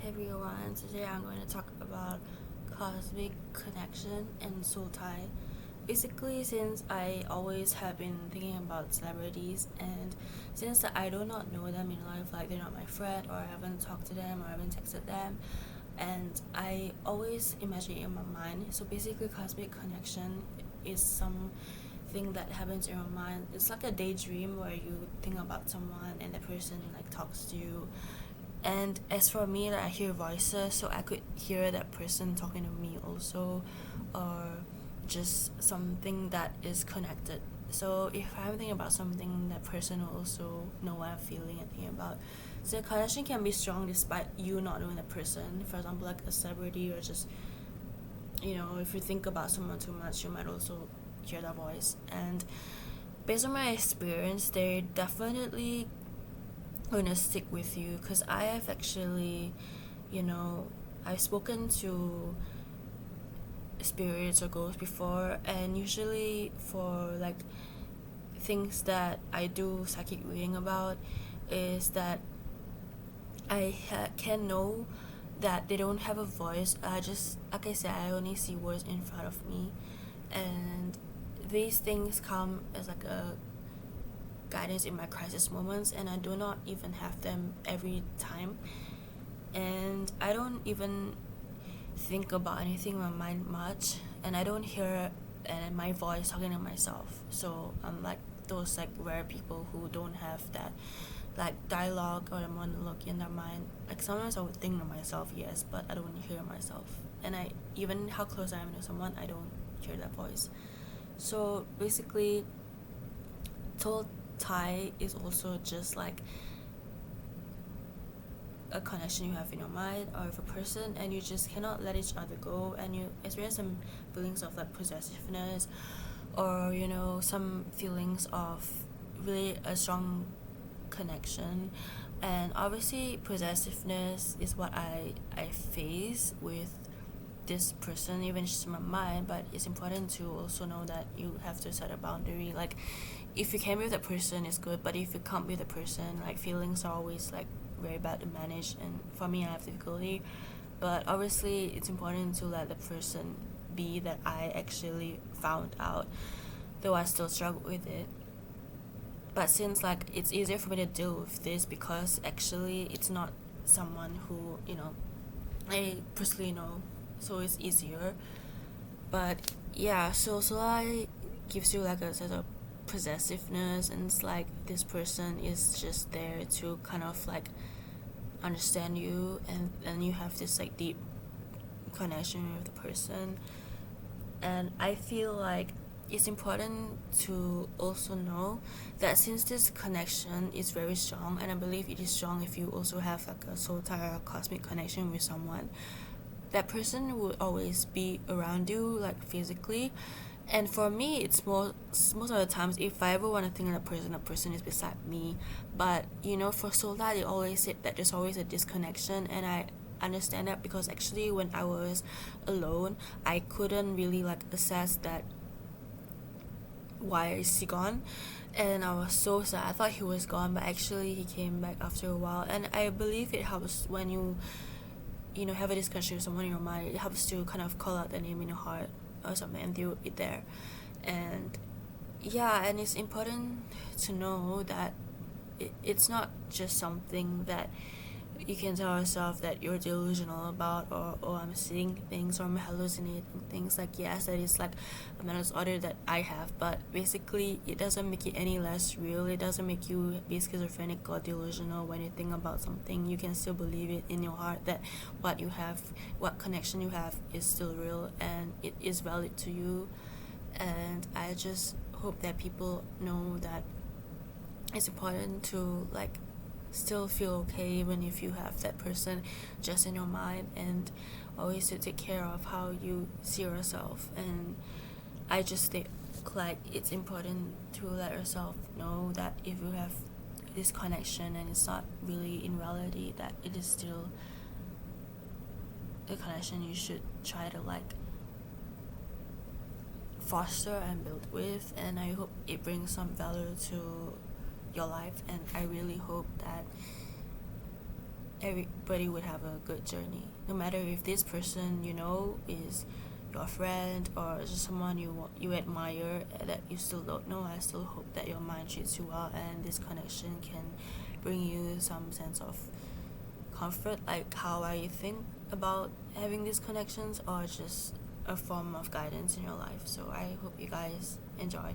everyone, today I'm going to talk about cosmic connection and soul tie. Basically, since I always have been thinking about celebrities, and since I do not know them in life, like they're not my friend, or I haven't talked to them, or I haven't texted them, and I always imagine it in my mind. So basically, cosmic connection is something that happens in your mind. It's like a daydream where you think about someone and the person like talks to you. And as for me, like, I hear voices, so I could hear that person talking to me also, or just something that is connected. So if I'm thinking about something, that person will also know what I'm feeling and thinking about. So the connection can be strong despite you not knowing the person. For example, like a celebrity, or just, if you think about someone too much, you might also hear that voice. And based on my experience, they definitely gonna stick with you, because I have actually, I've spoken to spirits or ghosts before, and usually for like things that I do psychic reading about is that I can know that they don't have a voice. I just, like I said, I only see words in front of me, and these things come as like a guidance in my crisis moments, and I do not even have them every time, and I don't even think about anything in my mind much, and I don't hear my voice talking to myself. So I'm like those like rare people who don't have that like dialogue or a monologue in their mind. Like sometimes I would think to myself, yes, but I don't hear myself, and I, even how close I am to someone, I don't hear that voice. So basically, soul tie is also just like a connection you have in your mind or with a person, and you just cannot let each other go, and you experience some feelings of like possessiveness, or some feelings of really a strong connection. And obviously possessiveness is what I face with this person, even just in my mind. But it's important to also know that you have to set a boundary. Like if you can be with a person, it's good, but if you can't be with a person, like feelings are always like very bad to manage, and for me, I have difficulty. But obviously it's important to let the person be that I actually found out, though I still struggle with it. But since like it's easier for me to deal with this, because actually it's not someone who I personally know, so it's easier. But yeah, so I gives you like a sort of possessiveness, and it's like this person is just there to kind of like understand you, and you have this like deep connection with the person. And I feel like it's important to also know that since this connection is very strong, and I believe it is strong if you also have like a soul tie or cosmic connection with someone, that person will always be around you like physically. And for me, it's most of the times, if I ever want to think of a person is beside me. But for soul tie, they always said that there's always a disconnection, and I understand that, because actually when I was alone, I couldn't really like assess that why is he gone, and I was so sad. I thought he was gone, but actually he came back after a while. And I believe it helps when you have a discussion with someone in your mind. It helps to kind of call out the name in your heart or something, and they will be there. And yeah, and it's important to know that it's not just something that you can tell yourself that you're delusional about, or I'm seeing things, or I'm hallucinating things. Like, yes, that is like a mental disorder that I have, but basically it doesn't make it any less real. It doesn't make you be schizophrenic or delusional. When you think about something, you can still believe it in your heart that what connection you have is still real, and it is valid to you. And I just hope that people know that it's important to like still feel okay even if you have that person just in your mind, and always to take care of how you see yourself. And I just think like it's important to let yourself know that if you have this connection and it's not really in reality, that it is still a connection you should try to like foster and build with. And I hope it brings some value to your life, and I really hope that everybody would have a good journey. No matter if this person is your friend or just someone you admire that you still don't know. I still hope that your mind treats you well and this connection can bring you some sense of comfort, like how I think about having these connections, or just a form of guidance in your life. So I hope you guys enjoy.